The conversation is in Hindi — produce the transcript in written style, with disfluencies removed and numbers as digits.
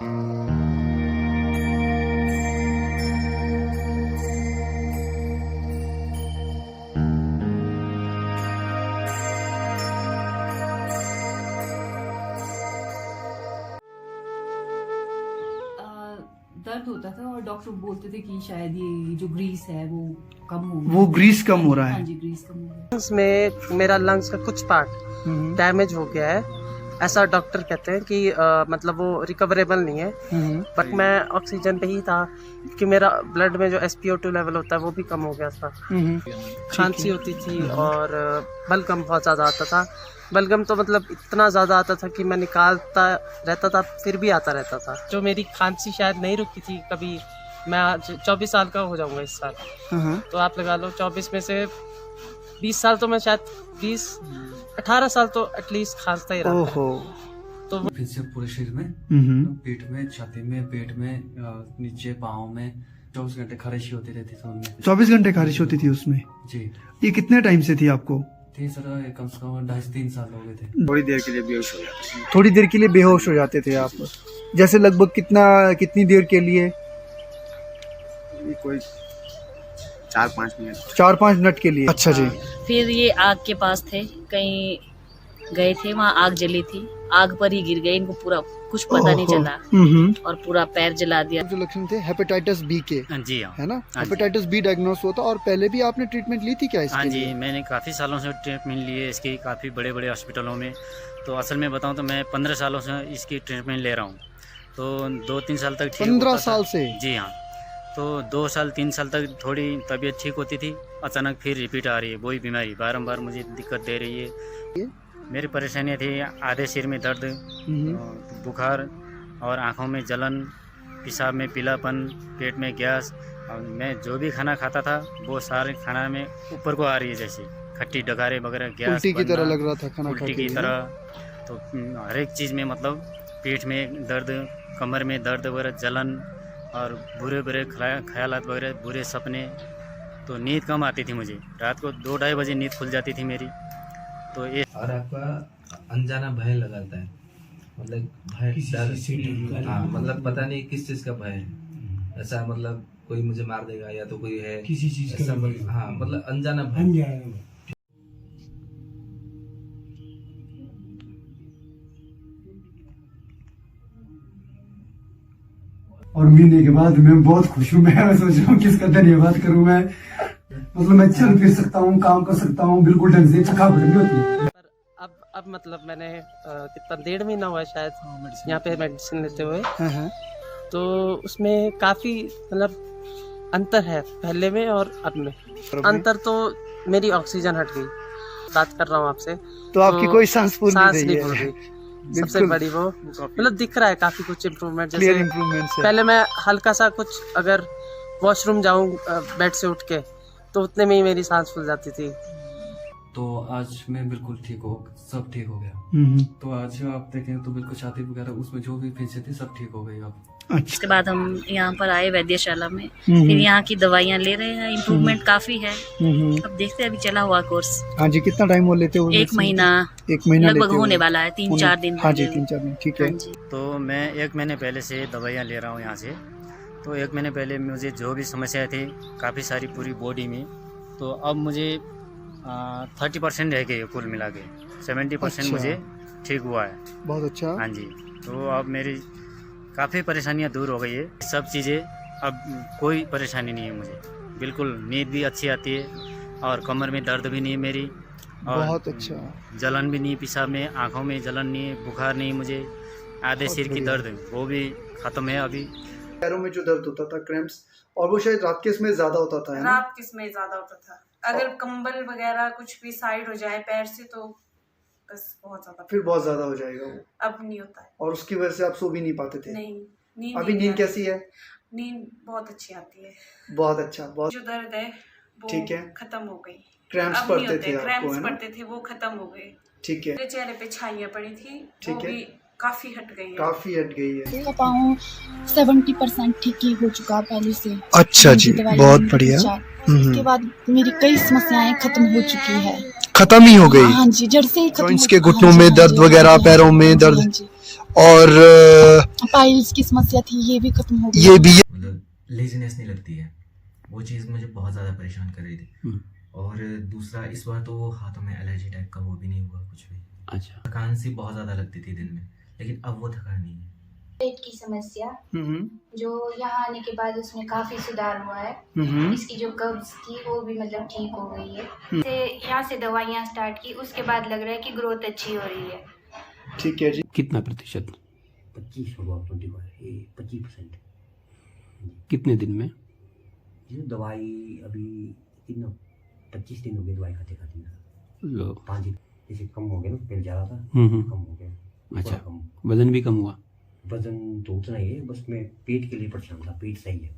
दर्द होता था और डॉक्टर बोलते थे कि शायद ये जो ग्रीस है वो कम हो वो ग्रीस कम हो रहा है। हाँ जी, ग्रीस कम हो रहा है। इसमें मेरा लंग्स का कुछ पार्ट डैमेज हो गया है, ऐसा डॉक्टर कहते हैं कि मतलब वो रिकवरेबल नहीं है। बट मैं ऑक्सीजन पे ही था कि मेरा ब्लड में जो SpO2 लेवल होता है वो भी कम हो गया था। खांसी होती थी और बलगम बहुत ज़्यादा आता था। बलगम तो मतलब इतना ज़्यादा आता था कि मैं निकालता रहता था फिर भी आता रहता था। जो मेरी खांसी शायद नहीं रुकी थी कभी। मैं आज 24 साल का हो जाऊंगा इस साल, तो आप लगा लो 24 में से 20 साल तो मैं शायद 18 साल तो एटलीस्ट खांसता ही रहा। तो फिर से पूरे शरीर में, पेट में, छाती में, पेट में, नीचे पाँव में 24 घंटे खारिश होती रहती थी उनमें। 24 घंटे खारिश होती थी उसमें जी। ये कितने टाइम से थी आपको? थी सर कम से कम 2.5-3 साल हो गए थे। थोड़ी देर के लिए बेहोश हो जाते थे। थोड़ी देर के लिए बेहोश हो जाते थे आप? जैसे लगभग कितनी देर के लिए? कोई 4-5 मिनट। 4-5 मिनट के लिए। अच्छा जी। फिर ये आग के पास थे, कहीं गए थे, वहाँ आग जली थी, आग पर ही गिर गए, इनको पूरा कुछ पता नहीं चला और पूरा पैर जला दिया। जो लक्षण थे हेपेटाइटिस बी के, जी हाँ, है ना? हेपेटाइटिस बी डायग्नोस हुआ था और पहले भी आपने ट्रीटमेंट ली थी क्या इसके? हाँ जी, मैंने काफ़ी सालों से ट्रीटमेंट ली है इसकी, काफ़ी बड़े बड़े हॉस्पिटलों में। तो असल में बताऊँ तो मैं 15 सालों से इसकी ट्रीटमेंट ले रहा हूँ। तो 2-3 साल तक ठीक 15 साल से? जी हाँ। तो 2-3 साल तक थोड़ी तबीयत ठीक होती थी, अचानक फिर रिपीट आ रही है वही बीमारी, बारंबार मुझे दिक्कत दे रही है। मेरी परेशानियाँ थी आधे सिर में दर्द, बुखार और आँखों में जलन, पेशाब में पीलापन, पेट में गैस, और मैं जो भी खाना खाता था वो सारे खाना में ऊपर को आ रही है, जैसे खट्टी डगारे वगैरह, गैस उल्टी की तरह लग रहा था खाना उल्टी की तरह। तो हर एक चीज़ में मतलब पेट में दर्द, कमर में दर्द वगैरह, जलन और बुरे बुरे ख्यालात वगैरह, बुरे सपने। तो नींद कम आती थी मुझे, रात को 2-2:30 बजे नींद खुल जाती थी मेरी। तो ये और आपका अनजाना भय लगाता है, मतलब भय, डर, हाँ, मतलब पता नहीं किस चीज़ का भय है, ऐसा मतलब कोई मुझे मार देगा या तो कोई है किसी चीज़ का, हाँ, मतलब अनजाना भय। और मिलने के बाद मैं बहुत खुश हूँ। मैं सोच रहा हूँ किसका धन्यवाद करूँ मैं। मतलब मैं चल फिर सकता हूँ, काम कर सकता हूँ, बिल्कुल ढंग से, थकावट नहीं होती। अब मतलब मैंने कितना 1.5 महीना हुआ शायद यहाँ पे मेडिसिन लेते हुए। तो उसमें काफ़ी मतलब अंतर है पहले में और अब में। अंतर तो मेरी ऑक्सीजन हट गई, बात कर रहा हूँ आपसे, तो आपकी कोई सांस नहीं फूल रही। सबसे बड़ी वो मतलब दिख रहा है काफ़ी कुछ इम्प्रूवमेंट। जैसे पहले मैं हल्का सा कुछ अगर वॉशरूम जाऊँ बेड से उठ के तो उतने में ही मेरी सांस फूल जाती थी। तो आज मैं बिल्कुल ठीक हो, सब ठीक हो गया। तो आज आप देखें तो बिल्कुल छाती वगैरह उसमें जो भी फीस थी सब ठीक हो गई अब। अच्छा। उसके बाद हम यहाँ पर आए वैद्यशाला में, फिर यहाँ की दवाइयाँ ले रहे हैं, इम्प्रूवमेंट काफी है। अब देखते हैं, अभी चला हुआ कोर्स। हाँ जी, कितना टाइम वो लेते हो? 1 महीना लगभग होने वाला है, 3-4 दिन। हाँ जी, 3-4 दिन, ठीक है। तो मैं 1 महीने पहले से दवाइयाँ ले रहा हूँ यहाँ से। तो 1 महीने पहले मुझे जो भी समस्याएं थी काफ़ी सारी पूरी बॉडी में, तो अब मुझे 30% रह गई कुल मिला के, 70% मुझे ठीक हुआ है। बहुत अच्छा। हाँ जी, तो अब मेरी काफ़ी परेशानियां दूर हो गई है, सब चीज़ें, अब कोई परेशानी नहीं है मुझे, बिल्कुल नींद भी अच्छी आती है और कमर में दर्द भी नहीं है मेरी, और बहुत अच्छा, जलन भी नहीं, पेशाब में, आँखों में जलन नहीं है, बुखार नहीं मुझे, आधे सिर की दर्द वो भी ख़त्म है अभी। पैरों में जो दर्द होता था, क्रैम्प्स, और वो शायद रात के इसमें ज़्यादा होता था, रात के इसमें ज़्यादा होता था। अगर कंबल वगैरह कुछ भी साइड हो जाए पैर से तो बस बहुत ज़्यादा, फिर बहुत ज़्यादा हो जाएगा वो। अब नहीं होता है। और उसकी वजह से आप सो भी नहीं पाते थे? नहीं। अभी नींद कैसी है? नींद बहुत अच्छी आती है। बहुत अच्छा। बहुत जो दर्द है वो ठीक है, खत्म हो गई। क्रैम्प्स पड़ते थे आपको, क्रैम्प्स पड़ते थे, वो खत्म हो गए। ठीक है। मेरे चेहरे पे छाइयाँ पड़ी थी, ठीक है, काफी हट गई है। काफी हट गई है। इसका पाँव 70% ठीक ही हो चुका है पहले से। अच्छा जी, बहुत बढ़िया। उसके बाद मेरी कई समस्याएं खत्म हो चुकी है। खत्म ही हो गई? हाँ जी, जड़ से ही खत्म। जॉइंट्स के घुटनों में दर्द वगैरह, पैरों में दर्द, और पाइल्स की समस्या थी ये भी खत्म हो गई। ये भी मतलब लेजीनेस नहीं लगती है, वो चीज़ मुझे बहुत ज़्यादा परेशान कर रही थी। और दूसरा इस बार तो वो हाथों में एलर्जी टाइप का वो भी नहीं हुआ कुछ भी। अच्छा। थकान सी बहुत ज़्यादा लगती थी दिन में, लेकिन अब वो थकान नहीं है। पेट की समस्या जो यहाँ आने के बाद उसमें काफी सुधार हुआ है। इसकी जो कब्ज थी वो भी मतलब ठीक हो गई है। से यहाँ से दवाइयाँ स्टार्ट की उसके बाद लग रहा है कि ग्रोथ अच्छी हो रही है। ठीक है जी। कितना प्रतिशत? 25%। कितने दिन में? ये दवाई अभी कितना 25 दिन हो गए दवाई खाते खाते लो 5 दिन जैसे कम हो गया ना, पहले ज़्यादा था कम हो गया। अच्छा, वजन भी कम हुआ? वजन तो उतना ही है, बस मैं पेट के लिए परेशान था, पेट सही है।